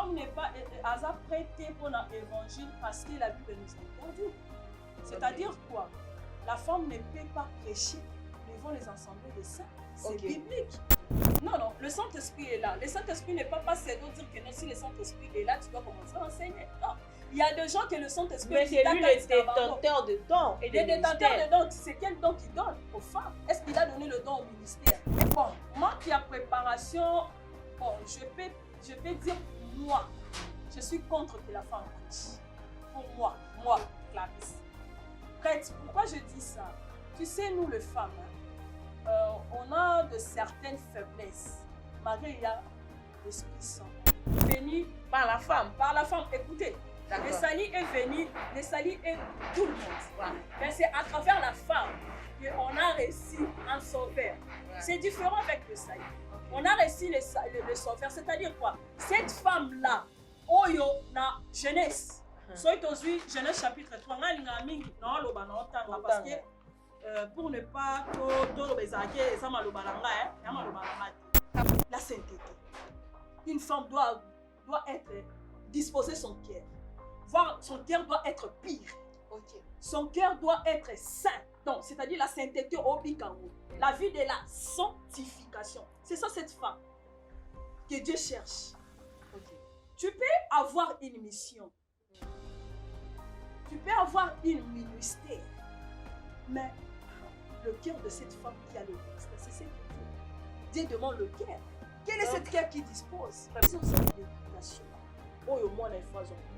femme n'est pas prêtée pour l'évangile parce que la Bible nous interdit. C'est-à-dire quoi? La femme ne peut pas prêcher devant les assemblées des saints. C'est biblique. Non, le Saint-Esprit est là. Le Saint-Esprit n'est pas passé de dire que non, si le Saint-Esprit est là, tu dois commencer à enseigner. Non. Il y a des gens que le Saint-Esprit... Mais c'est lui le détenteur de dons. Et le détenteur de dons, c'est quel don qu'il donne aux femmes? Est-ce qu'il a donné le don au ministère? Bon, moi qui a préparation, bon, je peux dire, moi, je suis contre que la femme prêche. Pour moi, Clarisse. Prête, pourquoi je dis ça? Tu sais, nous les femmes, on a de certaines faiblesses. Malgré il y a l'Esprit Saint. Venu par la femme. Par la femme, écoutez. Le salut est venu, le salut est tout le monde. Ouais. Mais c'est à travers la femme qu'on a reçu un sauveur. Ouais. C'est différent avec le salut. Okay. On a reçu le sauveur, c'est-à-dire quoi? Cette femme-là, oyo na jeunesse. Soit aujourd'hui, Genèse chapitre 3, parce que pour ne pas la sainteté. Une femme doit être disposer son cœur. Son cœur doit être pire. Okay. Son cœur doit être saint. Donc, c'est-à-dire la sainteté au bikango. La vie de la sanctification. C'est ça cette femme que Dieu cherche. Okay. Tu peux avoir une mission. Tu peux avoir une ministère. Mais le cœur de cette femme qui a le ministère, c'est ce que Dieu demande le cœur. Quel est cette cœur qui dispose? C'est l'éducation.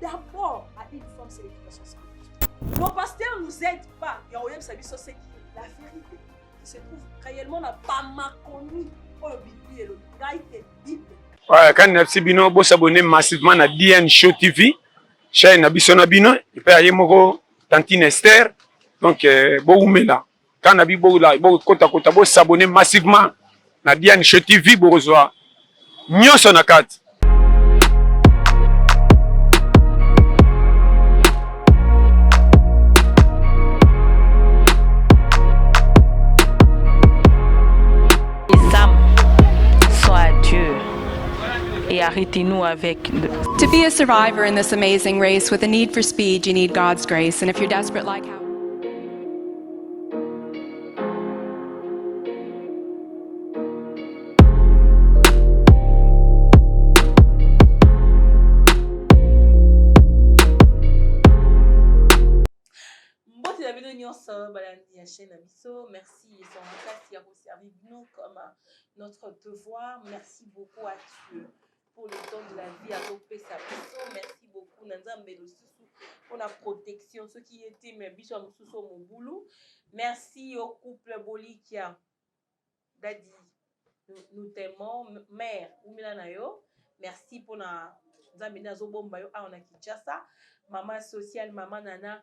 D'abord, à une femme, c'est l'éducation spirituelle. Nos pasteurs ne nous aident pas. Et on aime ça, c'est la vérité qui se trouve réellement dans Bamakouni, pour le Bible et le Bible. Ouais, quand vous bino vous abonnez massivement à DN Show TV, chaîne Abisona Bino, et puis il y a Tantine Esther, donc vous là. Quand vous là, vous s'abonner massivement à DN Show TV, vous reçoit mieux son carte. Et arrêtez-nous avec To be a survivor in this amazing race with a need for speed, you need God's grace. And if you're desperate like how... Merci, qui a servi nous comme notre devoir. Merci beaucoup à Dieu pour le don de la vie à l'opé sa mission. Merci beaucoup pour la protection, ceux qui étaient mes bichons mon boulot. Merci au couple Bolikia. Dadi, nous t'aimons. Mère, Oumilanayo. Merci pour la Zamina Zobombayo à Kinshasa. Maman sociale, maman Nana.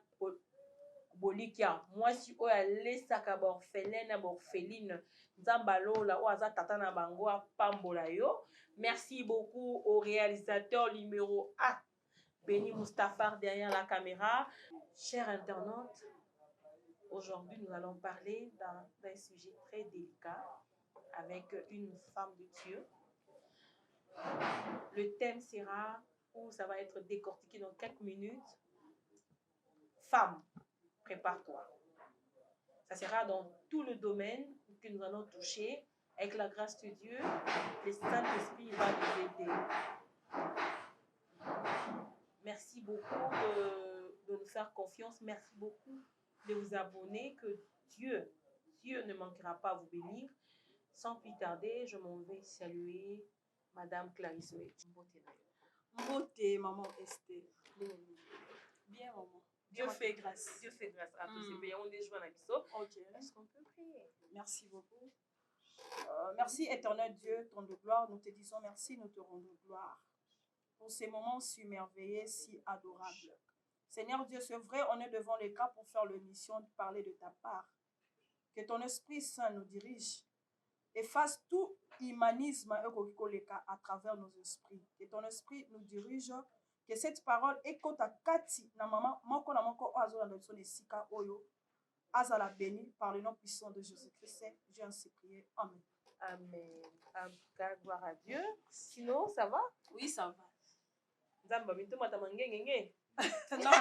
Bolikia, moi si o ya lesaka ba orpheline ba orpheline nzambalo la o aza tata na bango a pambola yo. Merci beaucoup au réalisateur numéro 1 Béni Moustapha derrière la caméra. Chers internautes, aujourd'hui nous allons parler d'un sujet très délicat avec une femme de Dieu. Le thème sera, ou ça va être décortiqué dans quelques minutes, femme. Prépare-toi. Ça sera dans tout le domaine que nous allons toucher. Avec la grâce de Dieu, le Saint-Esprit va nous aider. Merci beaucoup de nous faire confiance. Merci beaucoup de vous abonner. Que Dieu ne manquera pas à vous bénir. Sans plus tarder, je m'en vais saluer Madame Clarisse. Beauté, maman Esther. Bien, maman. Dieu fait grâce. Dieu fait grâce à tous ces pays. On est joué à la Ok. Est-ce qu'on peut prier? Merci beaucoup. Merci, éternel Dieu, ton de gloire. Nous te disons merci, nous te rendons gloire pour ces moments si merveilleux, si adorables. Seigneur Dieu, c'est vrai, on est devant les cas pour faire l'émission, de parler de ta part. Que ton Esprit Saint nous dirige. Efface tout humanisme à travers nos esprits. Que ton Esprit nous dirige. Que cette parole écoute à Kati, na maman, moko na moko oazo na son esika oyo, azala béni par le nom puissant de Jésus-Christ. J'ai ainsi prié. Amen. Amen. En tout cas, gloire à Dieu. Sinon, ça va? Oui, ça va. Nzamba bintu mata mangengenge. Non.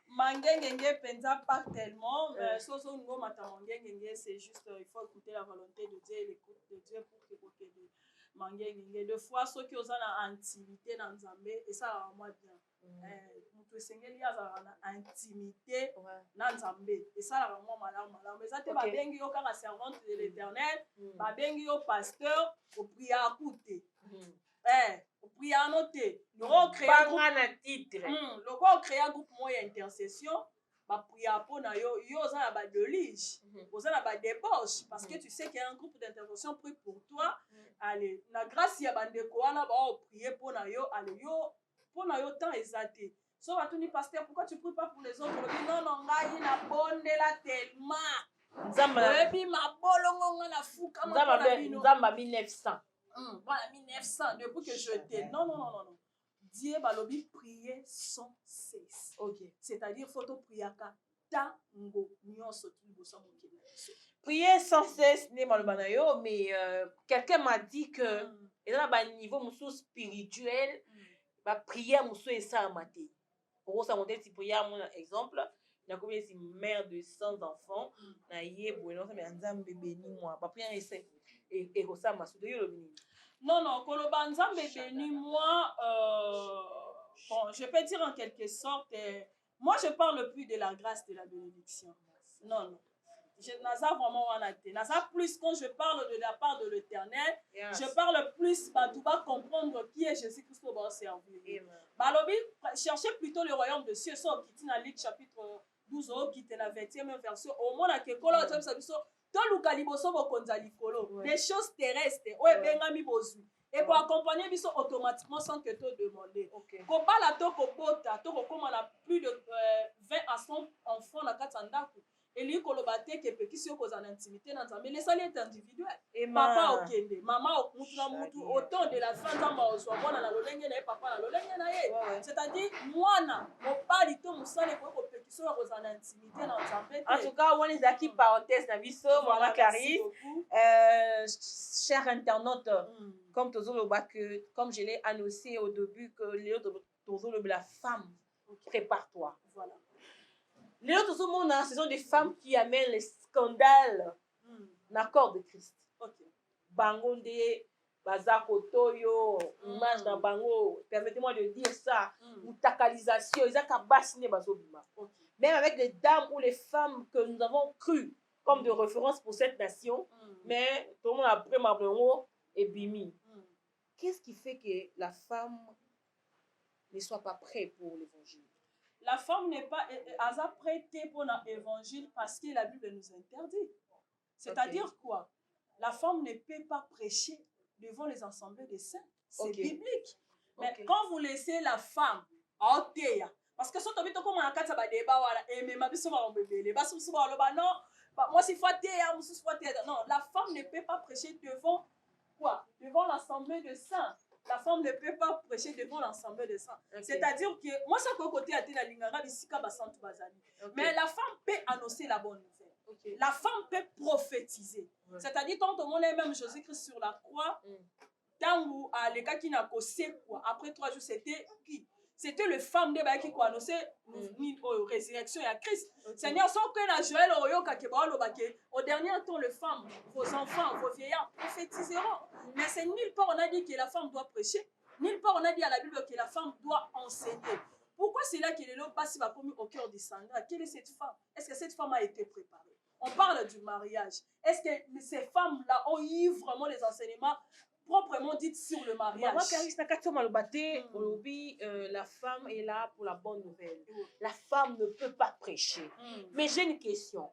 Mangengenge penza pas tellement, mais soso ngo mata mangengenge, c'est juste il faut écouter la volonté de Dieu et l'écoute de Dieu pour que de mangengenge. Deux fois ceux qui ont la intimité dans Nzambe et ça moi bien. Mutu esengeli azala na intimité na Nzambe et ça la moi malamu. Mais ça te ba bengi yo kaka servante de l'Éternel, ba bengi yo pasteur au prier à côté. Au prier à noter. Le créer un groupe moyen intercession, ba prier pour na yo za ba delige, za na ba débauche parce que tu sais qu'il y a un groupe d'intervention pris pour toi. Allez, na grâce ya bandeko wana ba prier pour na yo, allez yo pour na yo temps exalté. So va tuni pasteur, pourquoi tu pries pas pour les autres? Non, ngai na bondela tellement. Nzamba ebi mabolongo na fuka Nzamba 1900. Voilà 1900 depuis que je t'ai. Non. Dieu balobi prier sans cesse. OK. C'est-à-dire photo priaka tango nyonso tulibosa mokili. Prier sans cesse n'est malobana yo, mais quelqu'un m'a dit que et là bas niveau musu spirituel ba prière musu et ça maté. Pour ça monter si prière mon exemple, il y a combien si mère de 100 enfants na yé bueno ça mais Nzambe béni moi. Ba prière et ça ma soude yo le béni. Non, koloba Nzambe béni moi bon, je peux dire en quelque sorte moi je parle plus de la grâce de la bénédiction. Non. Je n'ai vraiment pas plus quand je parle de la part de l'Éternel, je parle plus tu vas comprendre qui est Jésus-Christ au bon servir. Balobi cherchez plutôt le royaume de Dieu, ça qui dans Luc chapitre 12 qui est la 20e verset au monde que kolo ça to lukaliboso bokonza likolo des choses terrestres ouais bengami bozu et pour accompagner biso automatiquement sans que tu demander. Ko bala to ko bota to ko komana plus de 20 à 100 enfants na katsandaku. Et lui, kolobate ke pe kisi yoko zana intimité na Nzambe, les salaires individuels. Papa okende, maman mutu autant de la fin Nzamba ozwa mwana na lolenge na papa na lolenge na ye. C'est-à-dire mwana mobali to musale ko pe kisi yoko zana intimité na Nzambe. En tout cas, on les a qui parenthèse na biso maman Caris. Chers internautes, comme comme je l'ai annoncé au début que Léo Tozo la femme, prépare-toi. Voilà. Les autres ce sont des femmes qui amènent les scandales dans le corps de Christ. Bangonde, Bazakotoyo, image dans Bango, permettez-moi de dire ça, ou takalisation, ils ont bassiné Bazobima. Même avec les dames ou les femmes que nous avons crues comme de référence pour cette nation, mais tout le monde après Mabongo et Bimi. Qu'est-ce qui fait que la femme ne soit pas prête pour l'évangile? La femme n'est pas prêtée pour l'évangile parce que la Bible nous interdit. C'est-à-dire quoi? La femme ne peut pas prêcher devant les assemblées des saints. C'est biblique. Mais quand vous laissez la femme parce que si vous avez comme un cas de débat, non, la femme ne peut pas prêcher devant quoi? Devant l'assemblée des saints. La femme ne peut pas prêcher devant l'ensemble des saints. C'est-à-dire que moi, ça côté à la lingara bisika basantu bazali. Mais la femme peut annoncer la bonne nouvelle. La femme peut prophétiser. C'est-à-dire quand on est même Jésus-Christ sur la croix, tant où les gars qui n'a causé quoi après 3 jours c'était qui? C'était le femme de qui a annoncé résurrection et à Christ. Seigneur, sans que la Joël au dernier temps, les femmes, vos enfants, vos vieillards prophétiseront. Mais c'est nulle part on a dit que la femme doit prêcher. Nulle part on a dit à la Bible que la femme doit enseigner. Pourquoi c'est là que les lots passent au cœur du Sandra? Quelle est cette femme? Est-ce que cette femme a été préparée? On parle du mariage. Est-ce que ces femmes-là ont eu vraiment les enseignements proprement dit sur le mariage? La femme est là pour la bonne nouvelle. La femme ne peut pas prêcher. Mais j'ai une question.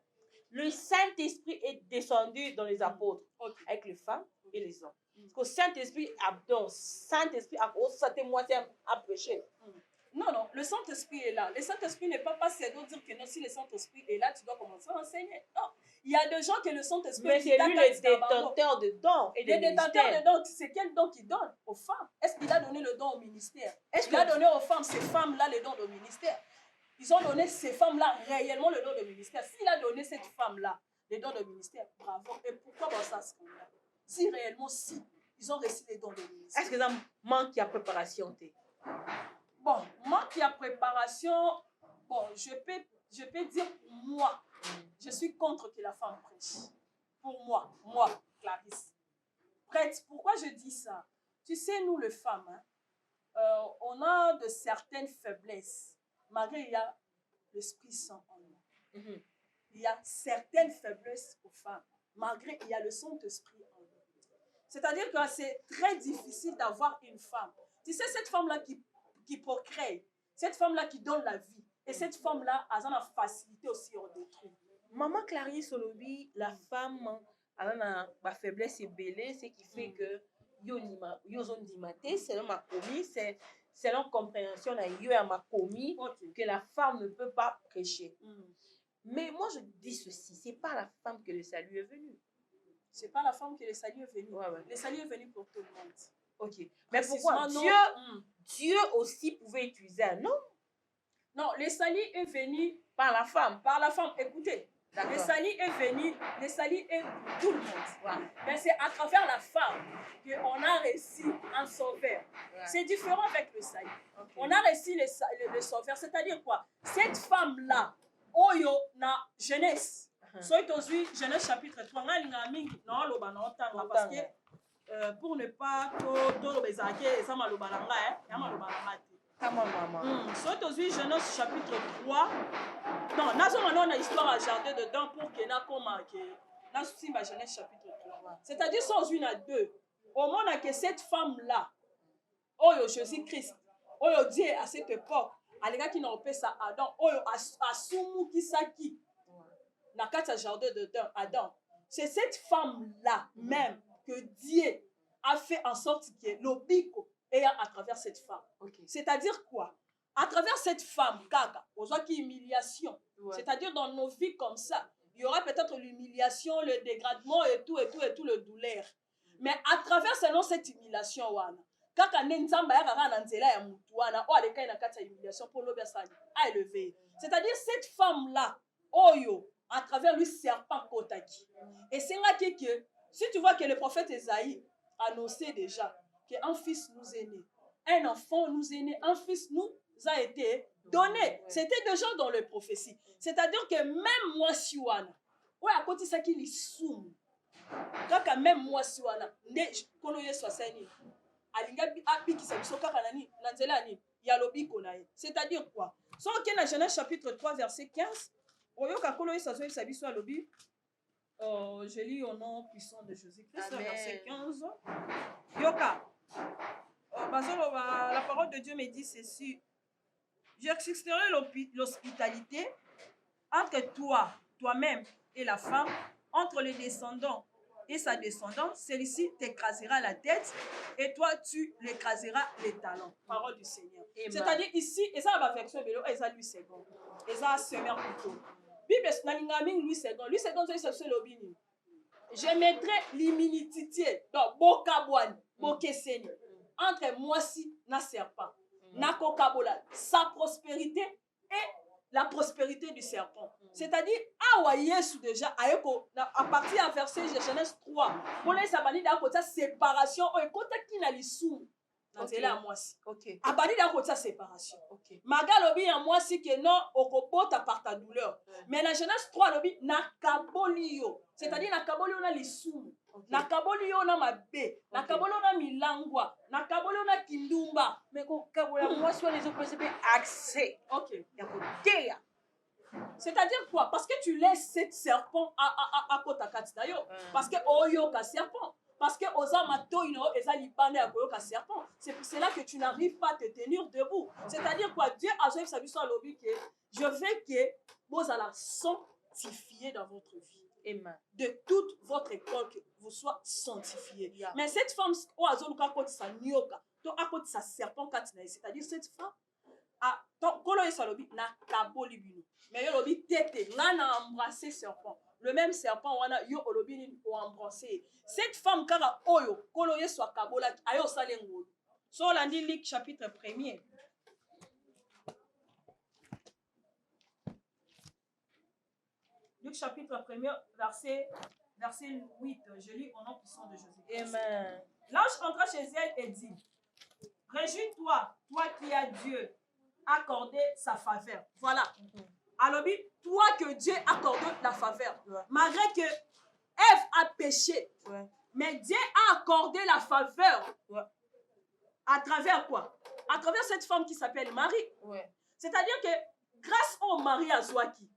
Le Saint-Esprit est descendu dans les apôtres avec les femmes et les hommes. Parce que le Saint-Esprit a don. Saint-Esprit a prêché. Non, le Saint-Esprit est là. Le Saint-Esprit n'est pas passé à dire que non, si le Saint-Esprit est là, tu dois commencer à enseigner. Non. Il y a des gens que le Saint-Esprit... Mais c'est lui le détenteur de dons. Et le détenteur de dons, c'est quel don qu'il donne aux femmes? Est-ce qu'il a donné le don au ministère? Est-ce qu'il a donné aux femmes, ces femmes-là, le don au ministère? Ils ont donné ces femmes-là réellement le don de ministère. S'il a donné cette femme-là le don de ministère, bravo. Et pourquoi dans ça scandale? Si réellement, si, ils ont reçu les dons de ministère. Est-ce que ça manque de préparation? Bon, manque la préparation, bon, je peux dire pour moi, je suis contre que la femme prêche. Pour moi, Clarisse. Prête, pourquoi je dis ça? Tu sais, nous les femmes, hein, on a de certaines faiblesses, malgré il y a l'Esprit Saint en nous. Il y a certaines faiblesses aux femmes, malgré il y a le Saint-Esprit en nous. C'est-à-dire que c'est très difficile d'avoir une femme. Tu sais, cette femme-là qui procrée, cette femme-là qui donne la vie, et cette femme-là a la facilité aussi à détruire. Maman Clarisse Olobi, la femme a la faiblesse est belée, ce qui fait que selon ma commis, c'est selon compréhension à ma commis que la femme ne peut pas prêcher. Mais moi je dis ceci, c'est pas la femme que le salut est venu. C'est pas la femme que le salut est venu. Ouais. Le salut est venu pour tout le monde. Ok. Mais pourquoi Dieu aussi pouvait utiliser un homme? Non, le salut est venu par la femme. Par la femme. Écoutez, le salut est venu, le salut est pour tout le monde. Ouais. Mais c'est à travers la femme qu'on a réussi un sauveur. Ouais. C'est différent avec le salut. Okay. On a réussi le sauveur. C'est-à-dire quoi? Cette femme-là, oyo na jeunesse. Soit aujourd'hui, Genèse chapitre 3, parce que pour ne pas tout les aguer, ça m'a le balanga, soit aujourd'hui, Genèse chapitre 3, non, on a histoire à jardin dedans pour que n'a comme n'a souci ma Genèse chapitre 3. C'est-à-dire, sans une à deux, au moment que cette femme-là, oyo Jésus-Christ, oyo Dieu à cette époque, à l'égal qui n'a pas ça Adam, oyo asumu kisaki. Dans jardin d'Adam. C'est cette femme-là même que Dieu a fait en sorte que l'obico est à travers cette femme. Okay. C'est-à-dire quoi? À travers cette femme, kaka, aux gens qui humiliation. Ouais. C'est-à-dire dans nos vies comme ça, il y aura peut-être l'humiliation, le dégradement et tout, le douleur. Mais à travers seulement cette humiliation, kaka nenzamba ya kaka na nzela ya mutu wana, o aleka na kata humiliation pour l'obia sali, a élevé. C'est-à-dire cette femme-là, oyo, à travers lui serpent kotaki. Et c'est là que si tu vois que le prophète Esaïe annonçait déjà qu'un fils nous est né, un enfant nous est né, un fils nous a été donné. C'était déjà dans les prophéties. C'est-à-dire que même moi siwana, ouais à côté ça qui lui soum. Kaka même moi siwana, ne kono yeso sani. Alinga abi ki sabiso kaka nani, nanzela ni, yalobi konaye. C'est-à-dire quoi? Sans qu'il y a Genèse chapitre 3 verset 15. Je lis au nom puissant de Jésus-Christ, verset 15. Yoka. La parole de Dieu me dit ceci. J'exercerai l'hospitalité entre toi-même et la femme, entre les descendants et sa descendante. Celui-ci t'écrasera la tête et toi tu l'écraseras les talons. Parole du Seigneur. C'est-à-dire ici, et ça va version vélo, et ça lui c'est bon. Et ça semeur plutôt. Bible Louis II. Je mettrai l'humilité donc bokabouane, bokeseni entre moi si na serpent, na kokabola, sa prospérité et la prospérité du serpent. C'est-à-dire awa Yesu déjà à partir du verset de Genèse 3, pour les sabani da côté séparation o côté qui na lisou. Okay. Okay. Abadi da côté séparation. Okay. Magalobi en moi si que non okobota par ta douleur. Mais la Genèse 3 lobi na kabolio. C'est-à-dire na kabolio na lisou. Na kabolio na mabe, na kabolio na milangwa, na kabolio na kindumba. Mais ko kabola moi sur les opposés accès. OK. Ya côté. C'est-à-dire quoi? Parce que tu laisses cette serpent à kotakati d'ailleurs. Parce que oyo ka serpent. Parce que c'est pour cela que tu n'arrives pas à te tenir debout. C'est-à-dire quoi? Dieu a joué sa vie sur l'objet que je veux que vous allez sanctifier dans votre vie. Amen. De toute votre école, que vous soyez sanctifiés. Yeah. Mais cette femme, c'est-à-dire cette femme, mais elle a embrassé serpent. Le même serpent wana yo olobini o embrasser cette femme kara oyo kolo yeso akabola ayo salengo so landi Luc chapitre 1er. Luc chapitre 1er verset 8, je lis au nom puissant de Jésus. Amen. L'ange entra chez elle et dit: Réjouis-toi, toi qui as Dieu accordé sa faveur. Voilà. Alors, toi que Dieu accorde la faveur. Malgré que Ève a péché, mais Dieu a accordé la faveur. À travers quoi? À travers cette femme qui s'appelle Marie. C'est-à-dire que grâce au mari à Zouaki,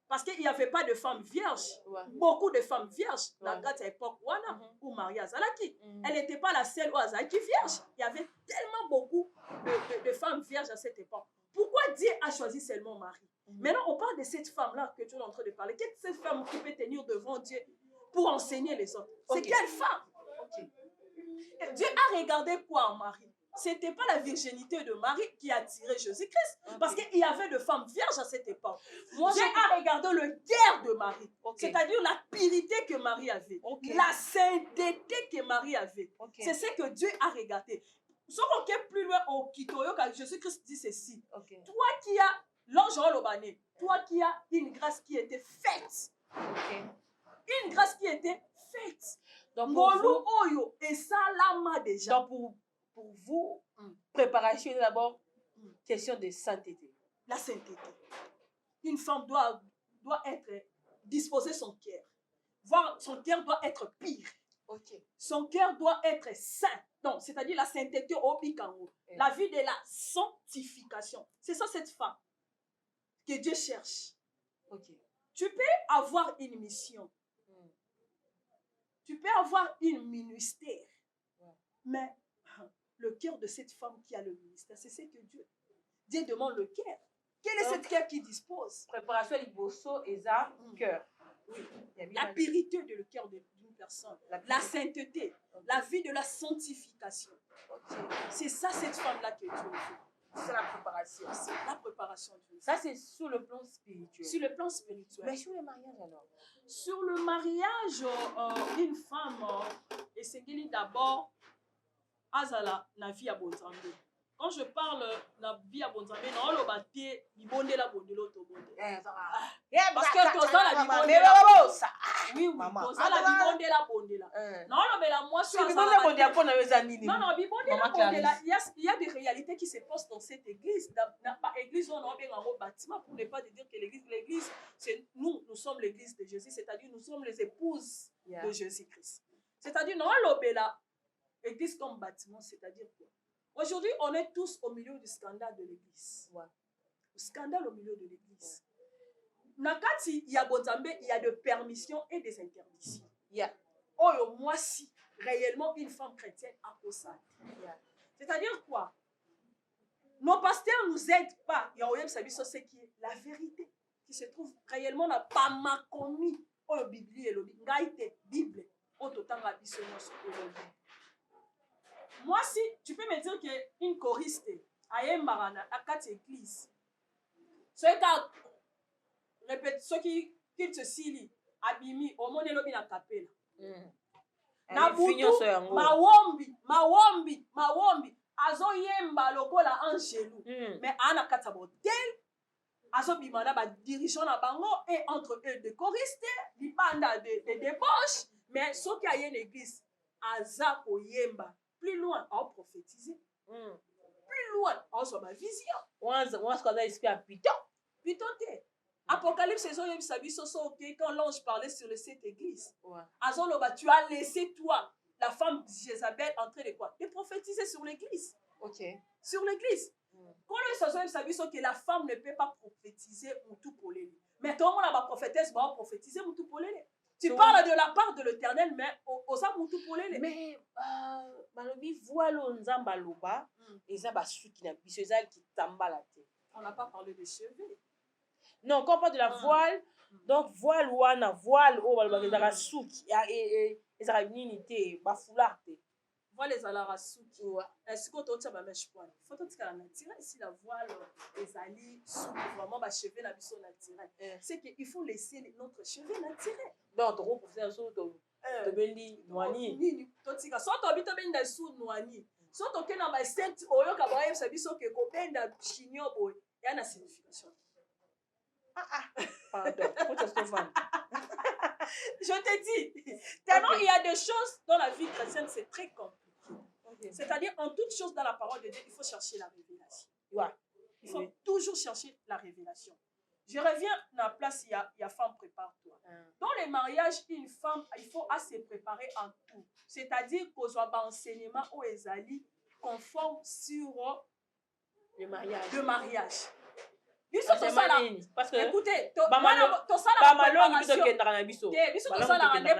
parce qu'il n'y avait pas de femmes vierges, beaucoup de femmes vierges dans cette époque où Marie Azalaki. Elle n'était pas la seule où Azalaki vierge. Il y avait tellement beaucoup de femmes vierges à cette époque. Pourquoi Dieu a choisi seulement Marie? Maintenant, on parle de cette femme-là que tu es en train de parler. Quelle est cette femme qui peut tenir devant Dieu pour enseigner les autres? C'est quelle femme? Dieu a regardé quoi en Marie? Ce n'était pas la virginité de Marie qui a attiré Jésus-Christ. Parce qu'il y avait de femmes vierges à cette époque. Dieu a regardé le cœur de Marie. C'est-à-dire la purité que Marie avait. La sainteté que Marie avait. C'est ce que Dieu a regardé. Si on est plus loin au Kitoyo, quand Jésus-Christ dit ceci. Toi qui as, l'ange Olobané, toi qui as une grâce qui était faite. Une grâce qui était faite. Donc pour vous, préparation est d'abord question de sainteté. La sainteté. Une femme doit être disposer son cœur. Son cœur doit être pur. Son cœur doit être saint. Donc, c'est-à-dire la sainteté au Bikango. La vie de la sanctification. C'est ça cette femme que Dieu cherche. Tu peux avoir une mission. Tu peux avoir une ministère. Mais le cœur de cette femme qui a le ministère, c'est ce que Dieu demande le cœur. Quel est cette cœur qui dispose? Préparation liboso et ça, cœur. Oui. La purité de le cœur d'une personne. La sainteté. La vie de la sanctification. C'est ça cette femme-là que Dieu veut. C'est la préparation. C'est la préparation de Dieu. Ça, c'est sur le plan spirituel. Sur le plan spirituel. Mais sur le mariage alors? Sur le mariage, une femme, et c'est qu'elle d'abord, azala na vie à Bonzambe. Quand je parle de la vie à Bonzambe, non, le bâti, il bonde la bonde l'autre bonde. Parce que tout ça, la vie bonde la oui, oui, tout ça, la vie bonde la bonde là. Non, mais la moi, je suis non, non, il y a des réalités qui se passent dans cette église. Dans l'église, on a un bâtiment pour ne pas dire que l'église, c'est nous sommes l'église de Jésus, c'est-à-dire nous sommes les épouses de Jésus-Christ. C'est-à-dire, non, l'église comme bâtiment, c'est-à-dire quoi? Aujourd'hui, on est tous au milieu du scandale de l'église. Le scandale au milieu de l'église. Nakati, il y a Bonzambe, il y a de permissions et des interdictions. Oh, moi, si réellement une femme chrétienne a pour ça. C'est-à-dire quoi? Nos pasteurs ne nous aident pas. Il y a aussi ce qui est la vérité, qui se trouve réellement dans pas ma commis. Oh, la Bible et le Bible. Oh, total la Bible. Moi, si tu peux me dire qu'une choriste a un marana à 4 églises, ce qui se sili, abimi, au monde de la capella. Mawombi, azo yemba lokola angelu. Mais ana kata botel, azo bimana ba dirigeant na bango et entre eux de choristes, di banda de débauche, mais ce qui a une église, aza yemba. Plus loin, on prophétiser. Plus loin, on soit ma vision. On se connaît esprit à Python. Python t'es. Apocalypse saison, il y a quand l'ange parlait sur cette église. Azoloba, tu as laissé toi, la femme Jézabel, en train de quoi? De prophétiser sur l'église. Sur l'église. Quand le saison, il que la femme ne peut pas prophétiser Moutou Polélé. Mais tout le monde a prophétesse, va prophétiser Moutou Polélé. Tu parles de la part de l'Éternel, mais aux âmes Moutou Polélé. Mais, Malobi, voilà, Nzamba Loba, et ça, qui n'a pas qui tamba la tête. On n'a pas parlé de cheveux. Non, quand on parle de la voile, donc voile ou ana voile ou la souki et ça une unité bafoulard. Voile les alara souki. Est-ce que tu as ma mèche poil? Faut que tu aies naturel si la voile les ali souki vraiment ba cheveux la biso naturel. C'est qu'il faut laisser notre cheveux naturel. Donc trop pour faire ça to bendi noani. Ni to tika so to bito benda sou noani. So to ke na ba sent oyo ka ba yebisa biso ke ko benda chignon boy. Ya na signification. Pardon, je te dis, tellement il y a des choses dans la vie chrétienne, c'est très compliqué. C'est-à-dire, en toute chose dans la parole de Dieu, il faut chercher la révélation. Ouais. Il faut toujours chercher la révélation. Je reviens à la place, il y a femme, prépare-toi. Dans les mariages, une femme, il faut se préparer en tout. C'est-à-dire qu'on soit enseignement aux Ezali conforme sur le mariage. Le mariage. Parce que écoutez,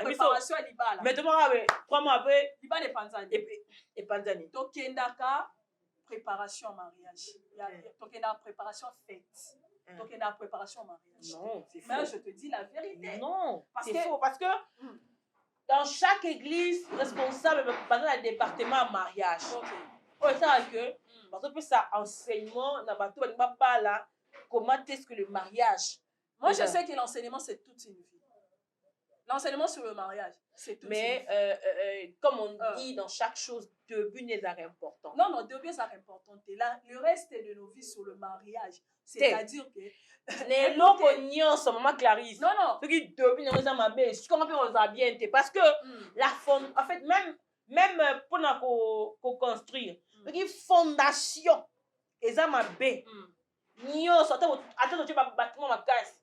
préparation à l'ibala. Mais 3 mois après, l'ibala et Panzani. Tokendaka préparation au mariage. Tokenda préparation fête. Tokenda préparation au mariage. Non, c'est faux. Mais je te dis la vérité. Non, c'est faux. Parce que dans chaque église responsable pendant le département mariage, on sait que parce que ça enseignement dans bateau là comment est-ce que le mariage. Moi je sais que l'enseignement c'est toute une vie. L'enseignement sur le mariage c'est toute une vie. Comme on dit dans chaque chose, deux buts n'est important. Non, deux buts c'est important. Là, le reste de nos vies sur le mariage, c'est-à-dire que les locaux sont maman Clarisse. Non. Ce qui deux buts n'est pas bien. Comment on a bien été parce que la fond en fait même pour construire une fondation et ça m'a bé nio attends tu vas bâtiment ma casse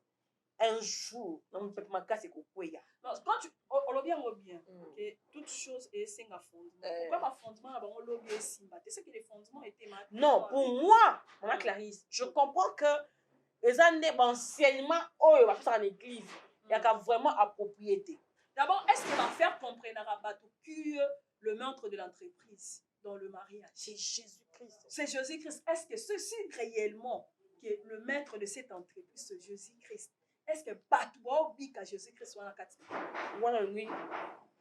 un jour non peut ma casse ko koya quand tu on le bien que toute chose est c'est un fondement pourquoi ma fondement là on le bien simba c'est que les fondements étaient mal non pour moi maman Clarisse je comprends que les années d'enseignement oh va faire en église il y a vraiment à propriété. D'abord est-ce qu'il va faire comprendre à bateau que le maître de l'entreprise dans le mariage, c'est Jésus-Christ. C'est Jésus-Christ. Est-ce que ceci réellement, qui est le maître de cette entreprise, c'est Jésus-Christ? Est-ce que Batouba Bika Jésus-Christ soit en Cathy? Oui,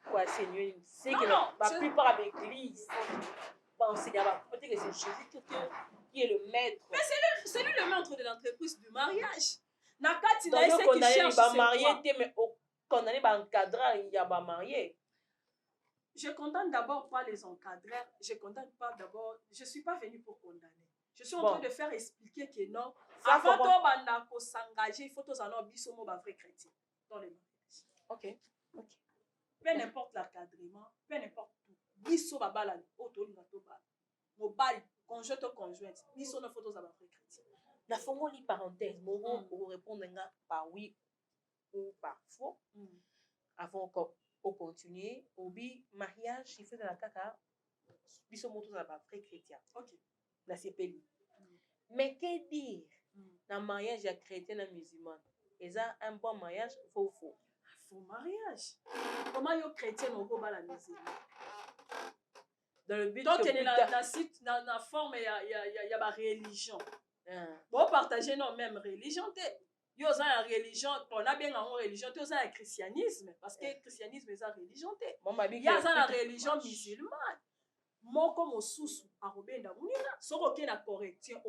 quoi, Seigneur, c'est que la plupart avec l'église, bon, Seigneur, peut-être que c'est Jésus-Christ qui est le maître. Mais c'est lui le maître de l'entreprise du mariage. Nakati, donc, on a marié, mais condamné par encadrer, il y a pas marié. Je ne condamne d'abord pas les encadreurs, je ne condamne pas d'abord, je ne suis pas venue pour condamner. Je suis en train de faire expliquer que non, avant de s'engager, il faut tous en avoir un vrai chrétien dans les mariages. Ok. Peu n'importe l'encadrement, peu n'importe tout. Biso babala, auto linatoba, mobile, conjointe, biso ne faut tous avoir vrai chrétien. La formule parenthèse, pour répondre par oui ou par faux, avant encore. Au continuer, au mariage, il fait de la caca, ils sont tous vrai chrétien. Ok. La CPI. Mais que dire dans le mariage chrétien et musulman? Et ça, un bon mariage, faux. Faux mariage. Comment les chrétiens ont pas la musulman? Dans le but donc, dans la forme, il y a ma religion. Bon, partager nos mêmes religions. Il y a une religion, on a bien une religion, il y a un christianisme, parce que le christianisme est une religion. Il y a une religion musulmane. Moi, comme au sous à Robenda Mounina, ce qui est la correction,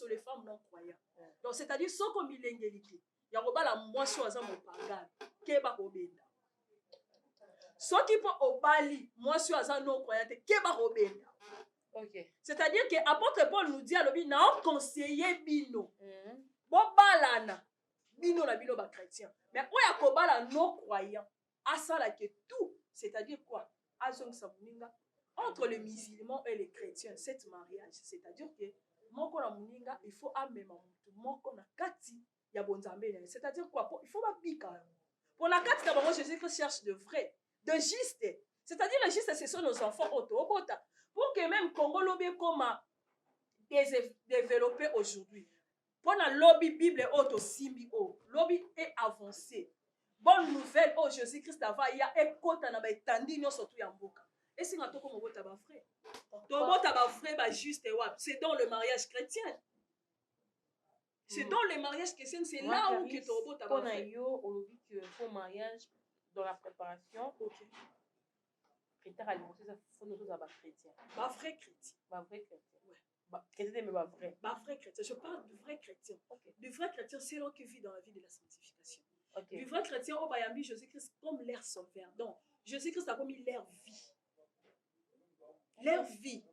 les femmes non croyantes. Donc, c'est-à-dire, ce qui est l'ingélité, il y a la moitié de mon pagan, qui est Robenda. Ce qui est au Bali, moitié de non croyante, qui est Robenda. C'est-à-dire que l'apôtre Paul nous dit à l'objet, non conseiller bino. Bon balana bino la bino ba chrétien mais oya ko bala non croyant à ça là que tout c'est-à-dire quoi azong samuninga entre les musulmans et les chrétiens cette mariage c'est-à-dire que moko na muninga il faut amema mutu moko na kati ya bonzambe c'est-à-dire quoi il faut ba bika pour la kati d'abord Jésus-Christ cherche de vrai de juste c'est-à-dire le juste ce sont nos enfants autobota pour que même Congo lobby comme développé aujourd'hui. Pour la lobby Bible auto simbi o lobby est avancé. Bonne nouvelle oh Jésus-Christ va y a ekota na ba etandi nyo surtout ya mboka. Et c'est ngato comme bota ba frère. To bota ba frère ba juste et wap, c'est dans le mariage chrétien. C'est dans le mariage chrétien, c'est là où que to bota ba frère. Yo on dit que pour mariage dans la préparation, OK. Critère alimentaire, faut nous tous avoir chrétien. Ba vrai chrétien. Ba vrai chrétien. Ouais. Chrétien mais pas vrai. Ba vrai chrétien. Je parle du vrai chrétien. Okay. Du vrai chrétien, c'est l'homme qui vit dans la vie de la sanctification. Okay. Du vrai chrétien, au Bayambi, Jésus-Christ comme l'air sauveur. Donc, Jésus-Christ a commis l'air vie. L'air vie.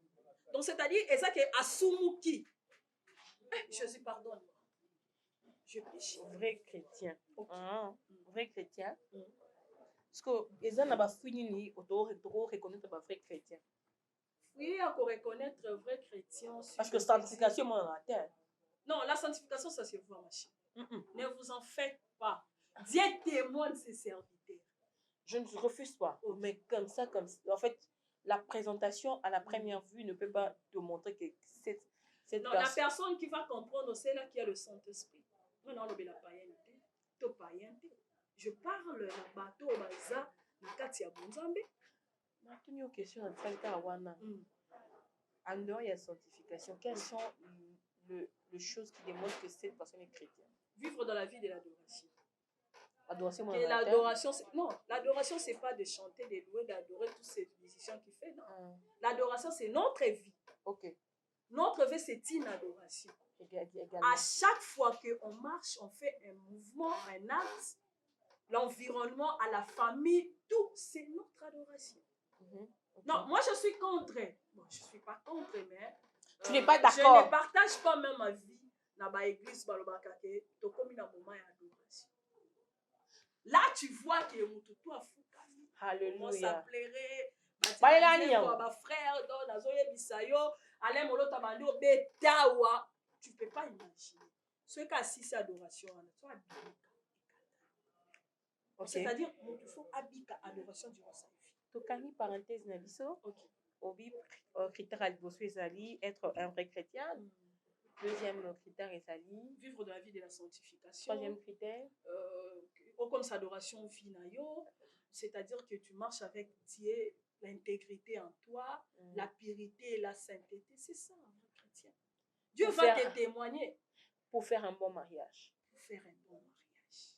Donc, c'est-à-dire, et ça qui est Asumuki. Jésus pardonne. Je péché. Vrai chrétien. Okay. Vrai chrétien. Parce que les gens n'ont pas fini ni auto reconnaître pas vrai chrétien. Oui, à reconnaître un vrai chrétien. Parce que sanctification, moi, on attend. Non, la sanctification, ça se voit, ma chérie. Ne vous en faites pas. Dieu témoigne de ses serviteurs. Je ne refuse pas. Mais comme ça, en fait, la présentation à la première vue ne peut pas te montrer que cette non, la personne qui va comprendre, c'est là qui a le Saint-Esprit. Non, non, la païenté. To païenté. Je parle le bateau baza na kati ya bonzambe. Ma toute question en fait à wana. En dehors de la sanctification, quelles sont les choses qui démontrent que cette personne est chrétienne? Vivre dans la vie de l'adoration. Adoration, et l'adoration, non, l'adoration, c'est pas de chanter, de louer, d'adorer toutes ces musiciens qui fait, non. L'adoration, c'est notre vie. Ok. Notre vie, c'est une adoration. À chaque fois qu'on marche, on fait un mouvement, un acte, l'environnement, à la famille, tout, c'est notre adoration. Okay. Non, moi, je suis contre. Bon, je ne suis pas contre, mais... tu n'es pas d'accord. Je ne partage pas même ma vie dans l'église, dans le moment d'adoration. Là, tu vois que Mututu a foutu. Alléluia. Ça plairait. Frère, tu ne peux pas imaginer. Ce cas ci c'est adoration. C'est-à-dire, il faut habiter adoration du roi. Tokani parenthèse nabiso. Obi critère ezali être un vrai chrétien. Deuxième critère ezali vivre dans la vie de la sanctification. Troisième critère comme adoration finayo, c'est-à-dire que tu marches avec Dieu, l'intégrité en toi, la pureté et la sainteté, c'est ça un vrai chrétien. Dieu va te témoigner pour faire un bon mariage. Pour faire un bon mariage.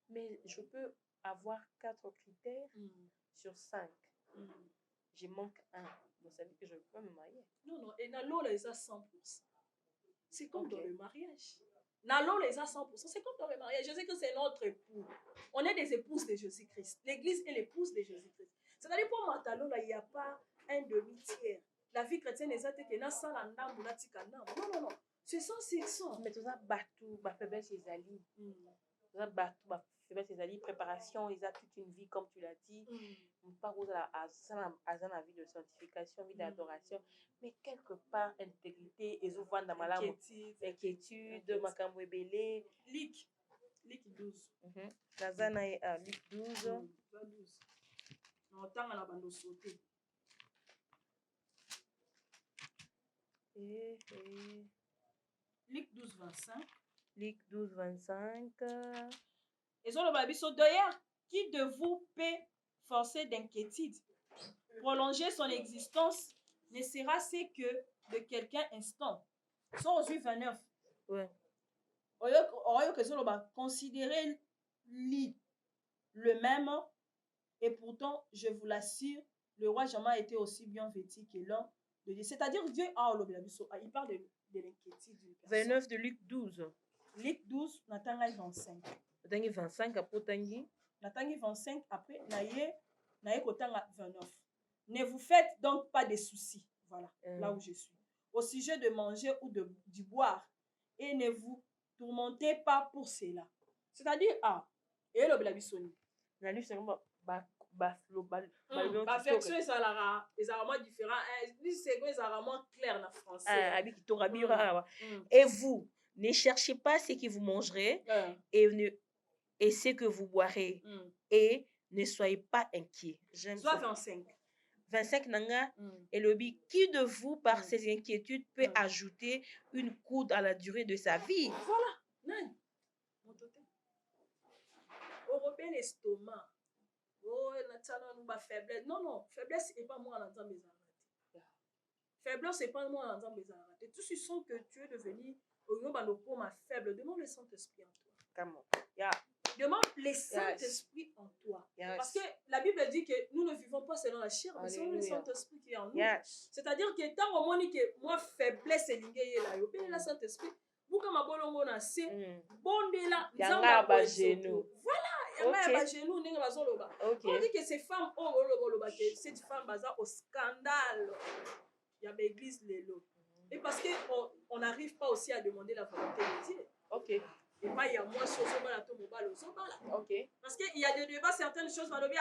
Mais je peux avoir 4 critères sur 5. Je manque un. Donc ça veut dire que je ne peux pas me marier. Non, et dans l'eau, les a 100%. C'est comme dans le mariage. Dans l'eau, les a 100%. C'est comme dans le mariage. Je sais que c'est notre époux. On est des épouses de Jésus-Christ. L'église est l'épouse de Jésus-Christ. C'est-à-dire pour moi, dans l'eau, il n'y a pas un demi-tiers. La vie chrétienne est que non, non. C'est 100%. Mais tout ça, batou, faiblesse, les alliés. Tout ça, batou, faiblesse, les alliés. Préparation, ils ont toute une vie, comme tu l'as dit. Pas à la vie de sanctification, vie d'adoration. Mais quelque part, intégrité, ils ouvrent dans ma langue. Inquiétude, makambo ebele. Lick 12. Nazana est à Lick 12. On t'a la bande sauter. Lick 12, 25. Lick 12, 25. Et sur le babiso d'ailleurs, qui de vous peut forcer d'inquiétude? Prolonger son existence ne sera ce que de quelqu'un instant. Sur 29. Ouais. Considérez le même, et pourtant, je vous l'assure, le roi jamais été aussi bien vêtu que l'un de Dieu. C'est-à-dire, Dieu il parle de l'inquiétude d'une personne. 29 de Luc 12. Luc 12, Natangai 25. Natangai 25, après Tangi. Natangai 25, après Naye Kotanga 29. Ne vous faites donc pas de soucis. Voilà, là où je suis. Au sujet de manger ou du boire. Et ne vous tourmentez pas pour cela. C'est-à-dire, et le blabissoni. La lutte, c'est comme l'affection est vraiment différent. C'est vraiment clair en français. Et vous, ne cherchez pas ce que vous mangerez et ce que vous boirez. Et ne soyez pas inquiets. Soit 25. 25 nanga et le bi qui de vous par ses inquiétudes peut ajouter une coude à la durée de sa vie. Voilà. Non. Européen estomac. Oh, faiblesse. Non, faiblesse c'est pas moi dans mes arrêtés. Faiblesse c'est pas moi dans mes arrêtés. Tous ceux sont que tu es devenu faible. Demande le Saint-Esprit en toi. Comment? Demande le Saint-Esprit en toi. Parce que la Bible dit que nous ne vivons pas selon la chair, mais selon le Saint-Esprit qui est en nous. C'est-à-dire que tant au moins que moi faiblesse est liée là, au pays le Saint-Esprit, vous comme abolongo na se, bonde là, yanga ba genou. Voilà, yanga ba genou ninga bazoloba. On dit que ces femmes que cette femme baza au scandale. Il y a l'église lelo. Et parce que on n'arrive pas aussi à demander la volonté de Dieu. OK. Et pas il y a moins chose au bala to mobile au bala. OK. Parce que il y a des débats certaines choses va lever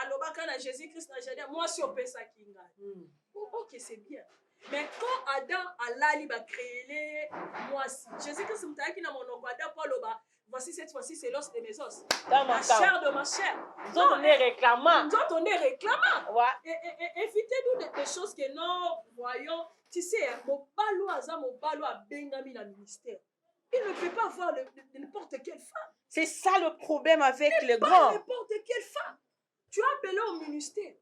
alobaka na Jésus-Christ na jardin, moi si opesaki ngai. Ok, c'est bien. Mais quand Adam alali ba créer moi si Jésus-Christ mutaki na monoko Adam pour loba, voici cette fois-ci c'est l'os de mes os, la chair de ma chair. Nous on est réclamant. Évitez-nous des choses que nous voyons. Tu sais, Mobalo a bengami na ministère. Il ne peut pas voir n'importe quelle femme. C'est ça le problème avec les pas grands. N'importe quelle femme. Tu as appelé au ministère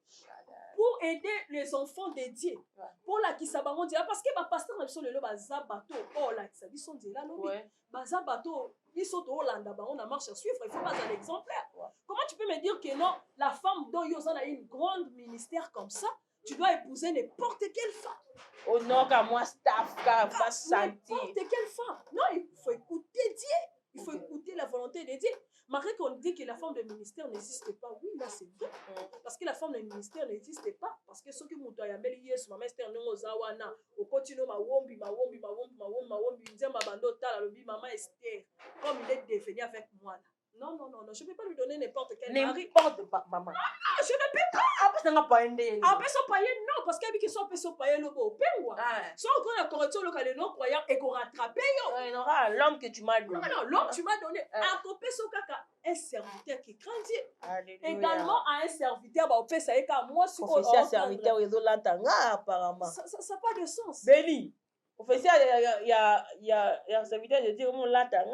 pour aider les enfants dédiés. Pour la kisabango dire parce que ma pasteur même sur le baza bateau oh là ça dit son dire là non baza bateau ils sont au Hollande on a marche à suivre il faut pas un exemplaire. Comment tu peux me dire que non la femme dont Yosan a une grande ministère comme ça tu dois épouser n'importe quelle femme. Oh non qu'à moi staff qu'à pas sentir. N'importe quelle femme. Non il faut écouter Dieu. Il faut écouter la volonté de Dieu. Malgré qu'on dit que la femme de ministère n'existe pas, oui, là c'est vrai. Parce que la femme de ministère n'existe pas. Parce que ceux qui m'ont dit, yes, ma mère Esther, non, Zawana, au continue, ma wombi, ma bando, maman Esther, comme il est devenu avec moi là. Non, je ne peux pas lui donner n'importe quel mari. N'importe pas, maman. Ah, je ne peux pas. Après, ça n'a pas aidé. Après, son païen, non, parce qu'il y a qui sont païens, le beau, pengwa. Soit encore la correction, le non-croyant, et qu'on rattrape, il y aura l'homme que tu m'as donné. Non, l'homme tu m'as donné. À couper son caca, un serviteur qui grandit. Également à un serviteur, bah, on peut ça, et qu'à moi, si on fait un serviteur, ils ont l'entendre, apparemment. Ça n'a pas de sens. Béni. On fait ça, il y a un serviteur de dire, on l'entend.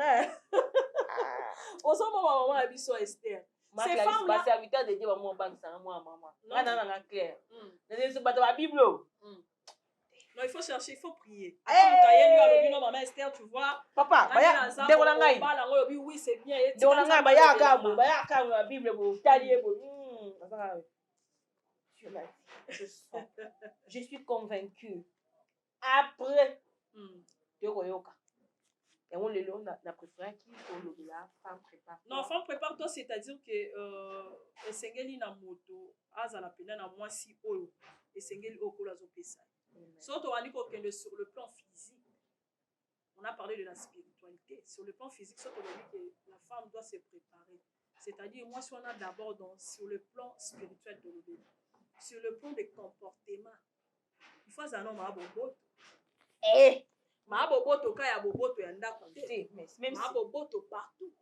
Au sein maman a vu son Esther. Ces femmes là serviteur de dire moi banque ça moi maman. Non clair. C'est pas la Bible. Non, il faut chercher, il faut prier. Hey! Maman Esther, tu vois. Papa, oui, c'est bien. La Bible je suis convaincue. Après de Royoka. Et on a préféré qu'il faut le la femme prépare. Non, femme prépare toi, c'est-à-dire que Sengeli na moto, azala pena na mwasi oyo, et Sengeli okola zo pesa. Surtout on dit que sur le plan physique, on a parlé de la spiritualité. Sur le plan physique, surtout on dit que la femme doit se préparer. C'est-à-dire moi si on a d'abord sur le plan spirituel de l'obé, sur le plan des comportements, il faut un homme à bobo. Ma boboto kaya boboto ya ndako te même ma boboto partout.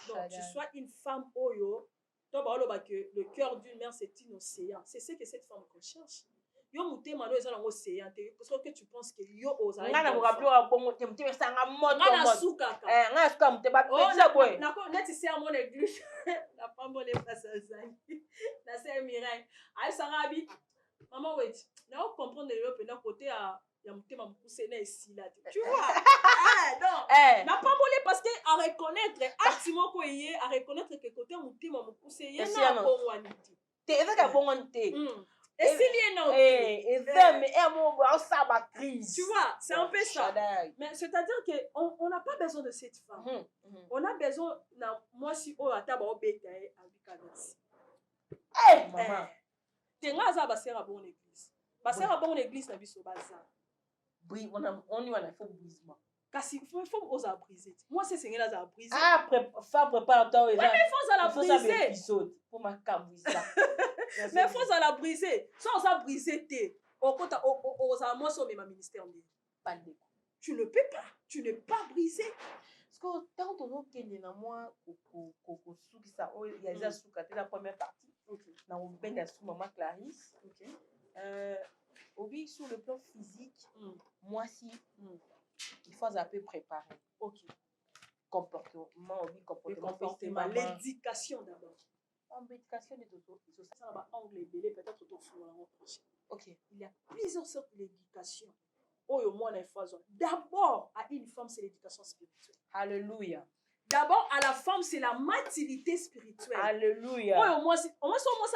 Donc tu sois une femme oyo to ba oloba que le cœur d'une mère c'est un océan. C'est ce que cette femme recherche. Yo mutema no ezala océan te parce que tu penses que yo ozali ngana mo rappeler wa bongo te mutema sanga moto ngana suka ka ngana suka muteba pesa boy na ko neti c'est à mon église la femme bonne place azali na c'est Mireille ay sarabi maman wait na on comprendre le pendant côté à tu vois non n'a pas volé parce que à reconnaître activement à reconnaître que côté mutima mukuse yena bongwaniti te ezaka bongwanite et s'il y a non mais ça va crise tu vois c'est un peu ça mais c'est-à-dire que on n'a pas besoin de cette femme on a besoin moi si o ataba obeta abikanas maman tenga za ba sera bon église ba sera bon église na biso baza. Oui, on y va, il faut brisement. Kasi il faut oser briser. Moi c'est Seigneur là à briser. Ah prépare-toi. Mais il faut la briser. Pour ma ça. Mais il faut la briser. Sans ça briser au côté moi sur mes ministère pas de. Tu ne peux pas. Tu ne peux pas briser. Parce que tant on a na moi sous ça il y a déjà sous la première partie. OK. Na on ben sous maman Clarisse. OK. Oui, sur le plan physique, moi si il faut un peu préparer. OK. Comportement, l'éducation d'abord. L'éducation de tout ça va angle belé peut-être tout flou. OK. Il y a plusieurs sortes d'éducation. Oh moi les faisons. D'abord à une femme c'est l'éducation spirituelle. Alléluia. D'abord, à la femme, c'est la maturité spirituelle. Alléluia. Au moins, ça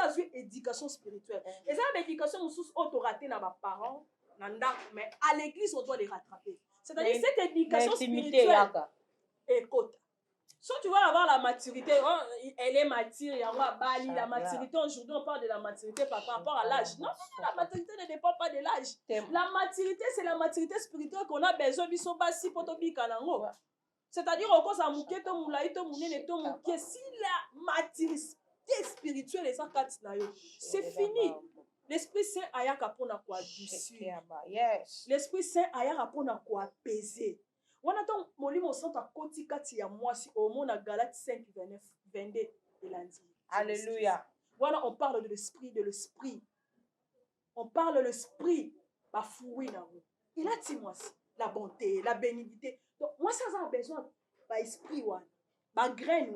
a éducation spirituelle. Et ça, l'éducation, on a raté dans mes parents, mais à l'église, on doit les rattraper. C'est-à-dire cette éducation spirituelle. Écoute, si tu vas avoir la maturité, elle est mature, il y a la maturité, aujourd'hui, on parle de la maturité par rapport à l'âge. Non, la maturité ne dépend pas de l'âge. La maturité, c'est la maturité spirituelle qu'on a besoin de son basi pour te bica. C'est-à-dire qu'on a mouké to moulaï to mouné to mouké si la maturité activité spirituelle eza kati na yo. C'est fini. L'Esprit Saint ayaka pona ko adoucir. Yes. L'Esprit Saint ayaka pona ko apaiser. Wana ton molimo santo akoti kati ya mwasi omona Galate 5 29 22 elandi. Alléluia. Voilà, on parle de l'esprit, de l'esprit. On parle de l'esprit. Bah, fouille là. Il a dit moi, la bonté, la bénignité. Donc, moi, ça a besoin d'esprit, bah, graine,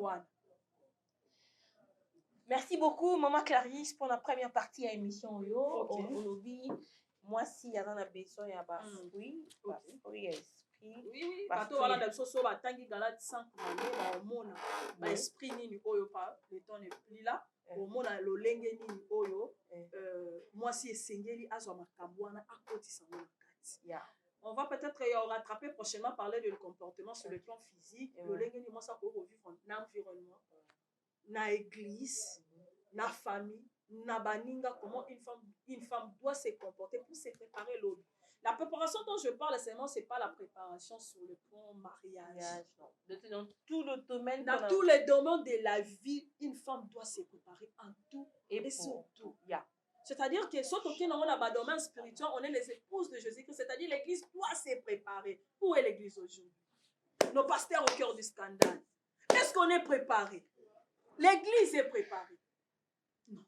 Merci beaucoup, Maman Clarisse, pour la première partie à l'émission. Okay. Aujourd'hui, moi, si il y a besoin, il y a fruit, esprit. Oui, bateau voilà dans ce soir tangi Galate 5 ba omona ba esprit nini oyo pa le temps n'est plus là omona lolenge nini oyo moi si esengeli azwa makambo wana akotisa na kati. On va peut-être rattraper prochainement parler de le comportement sur le plan physique lolenge nini moi ça ko vivre dans l'environnement na église na famille na baninga comment une femme doit se comporter pour se préparer l'autre. La préparation dont je parle, c'est pas la préparation sur le plan mariage. Dans tout le domaine. Dans tous les domaines de la vie, une femme doit se préparer en tout et surtout. C'est-à-dire que surtout que dans le domaine spirituel, on est les épouses de Jésus-Christ. C'est-à-dire l'église doit se préparer. Où est l'église aujourd'hui? Nos pasteurs au cœur du scandale. Est-ce qu'on est préparé? L'église est préparée. Non.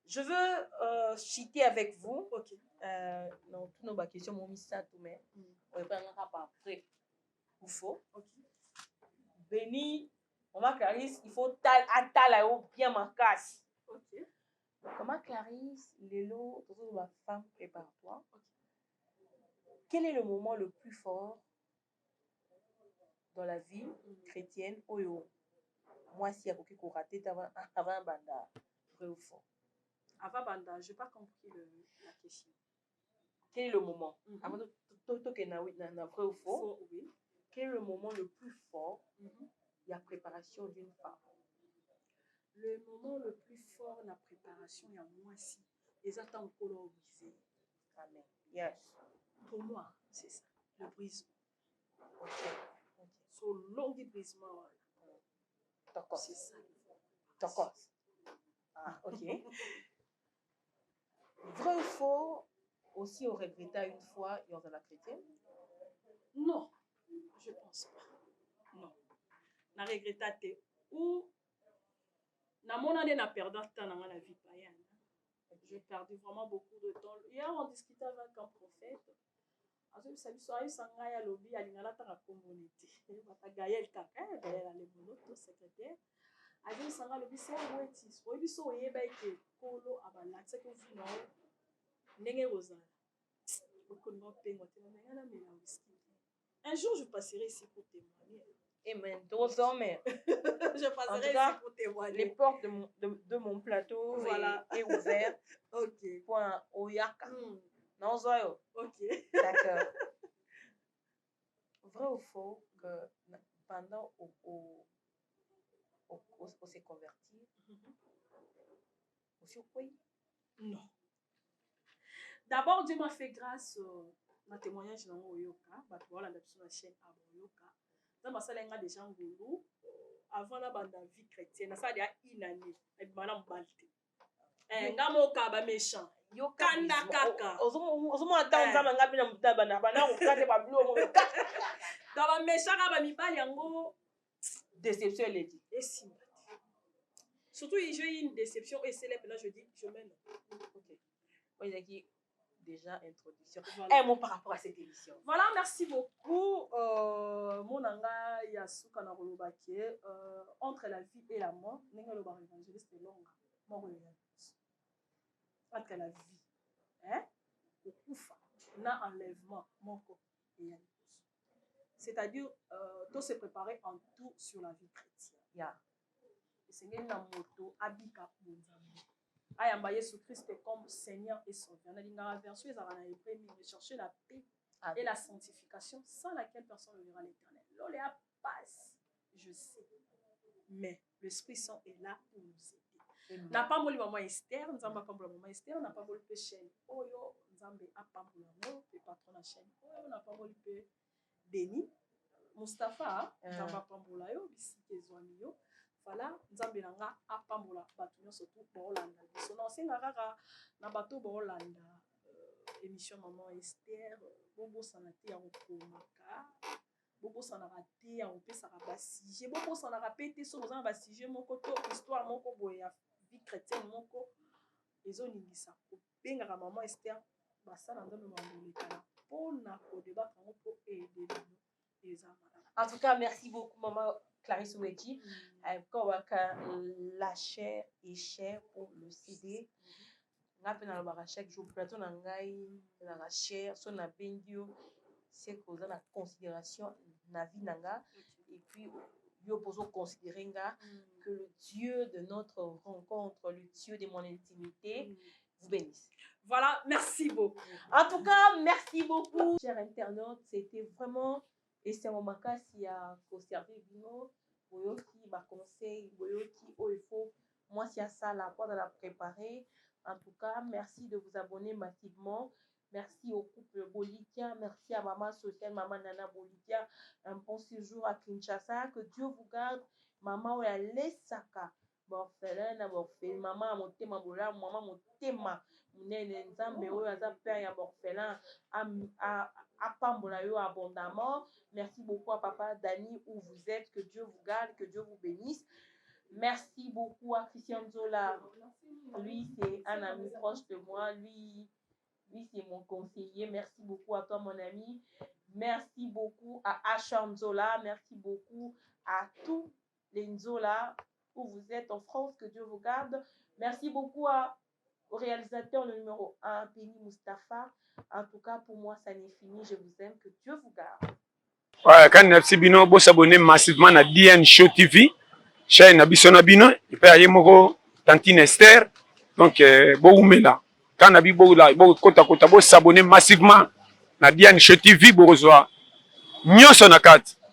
Je veux citer avec vous. Ok. Non, toutes nos questions m'ont mis ça tout mais on va prendre par vrai ou faux. Ok. Béni, Maman Clarisse, il faut bien ma casse. Ok. Maman Clarisse, Lélo, toute ma femme prépare-toi. Okay. Quel est le moment le plus fort dans la vie chrétienne? Oyo, moi si il y a quelque chose raté avant un banda, vrai ou faux? Avant banda, je n'ai pas compris la question. Quel est le moment? Avant de na vrai ou faux? Oui. Quel est le moment le plus fort de la préparation d'une femme? Le moment le plus fort de la préparation, il y a moi aussi. Les attentes colorisées. Amen. Yes. Pour moi, c'est ça. Le brisement. Ok. Sur long brisement. D'accord. C'est ça. D'accord. Ah, ok. Vrai ou faux? Aussi au regrettat une fois et dans la chrétienne? Non, je pense pas. Non. Na regrettat ou na mon année na perdant temps dans la vie païenne. J'ai perdu vraiment beaucoup de temps. Hier on discutait avec un prophète. Azo sabi so ayi sanga ya lobi alingala ta communauté. Bata Gaël kaka Gaël ale monoto secrétaire. Azo sanga lobi c'est wetis. Oyi biso oyeba ke kolo abalatse ko vino. Ndenge rozala. Un jour, je passerai ici pour témoigner. Amen. Je passerai ici pour témoigner. Les portes de mon plateau voilà. est ouverte. Ok. Point Oyaka. Non, Zoyo. Ok. D'accord. Vrai ou faux que pendant on s'est converti aussi au pays? Non. D'abord, Dieu m'a fait grâce ma témoignage dans Oyoka. Voilà la chaîne à Oyoka. Dans ma salle, il y a des gens goulou. Avant la bande de vie chrétienne, ça a déjà une année. Et madame Balte. Ngamo kaba méchant. Kanda kaka. Ozomo attendre ça manga bina mutaba na bana ko kate ba blo mo. Dans la méchant kaba mibali yango déception elle dit. Et si. Surtout j'ai eu une déception et c'est là je dis je mène. OK. Moi j'ai dit déjà introduction. Voilà. Un mot par rapport à cette émission. Voilà, merci beaucoup. Mon anga yasuka na kolobaki entre la vie et la mort, nenga lo ba évangéliste longa. Entre la vie, hein, au kufa, na enlèvement, moko et c'est-à-dire tout se préparer en tout sur la vie chrétienne. Yeah. Seigneur na moto abika bonzambe. Ayamba Yesu Christ comme Seigneur et Sauveur. Dans la version, ils ont recherché la paix et la sanctification sans laquelle personne ne verra l'Éternel. L'oléa passe, je sais. Mais l'Esprit Saint est là pour nous aider. N'a pas voulu maman Esther, nous n'avons pas voulu maman Esther, n'a pas voulu chaîne. Oyo, nous avons pas voulu maman, le patron de la chaîne. Oyo, n'a pas voulu Denis, Mustapha, nous n'avons pas voulu yo, Bissike Zouamio. voilà nzambe na nga apambola bato nyonso tu baolanda biso na osenga kaka na bato baolanda émission Maman Esther bobosana te ya kokomaka bobosanaka te ya kopesaka basujet bobosanaka mpe te soki oza na basujet moko to histoire moko boye ya vie chrétienne moko ezoningisa kobengaka Maman Esther basala nzambe bandolekana mpona kodebaka yango mpo edebino eza madame. En tout cas, merci beaucoup, Maman Clarisse Ouedji. La chair est chère pour le CD. Nga pe na lobaka chaque jour plateau na ngai na la chair so na bendio c'est cause na considération na vie nanga et puis yo poso considérer nga que le Dieu de notre rencontre, le Dieu de mon intimité vous bénisse. Voilà, merci beaucoup. En tout cas, merci beaucoup, chers internautes. C'était vraiment et c'est un moment qui a conservé Bino, Boyoki, ma conseil, Boyoki, oh il faut, moi c'est ça la fois de la préparer. En tout cas, merci de vous abonner massivement. Merci au couple Bolikia, merci à Maman Sociale, Maman Nana Bolikia. Un bon séjour à Kinshasa. Que Dieu vous garde. Maman Oyalesaka, Borfelin, Borfelin, Maman Motema Bola, Maman Motema, Munene Nzambe Oyaza Père ya Borfelin, à Pambola yo abondamment. Merci beaucoup à Papa Dani où vous êtes. Que Dieu vous garde, que Dieu vous bénisse. Merci beaucoup à Christian Zola. Lui, c'est un ami proche de moi. Lui c'est mon conseiller. Merci beaucoup à toi, mon ami. Merci beaucoup à Asha Nzola. Merci beaucoup à tous les Nzola où vous êtes en France. Que Dieu vous garde. Merci beaucoup au réalisateur le numéro 1, Penny Mustafa. En tout cas, pour moi, ça n'est fini. Je vous aime. Que Dieu vous garde. Ouais, quand merci bino, vous s'abonnez massivement à DN Show TV. Chaîne Nabiso Nabino, il peut y aller moko Tantine Esther. Donc, bon oumela. Quand Nabi bo la, bo kota kota, bo s'abonner massivement à DN Show TV, bo reçoit. Nyon son akati.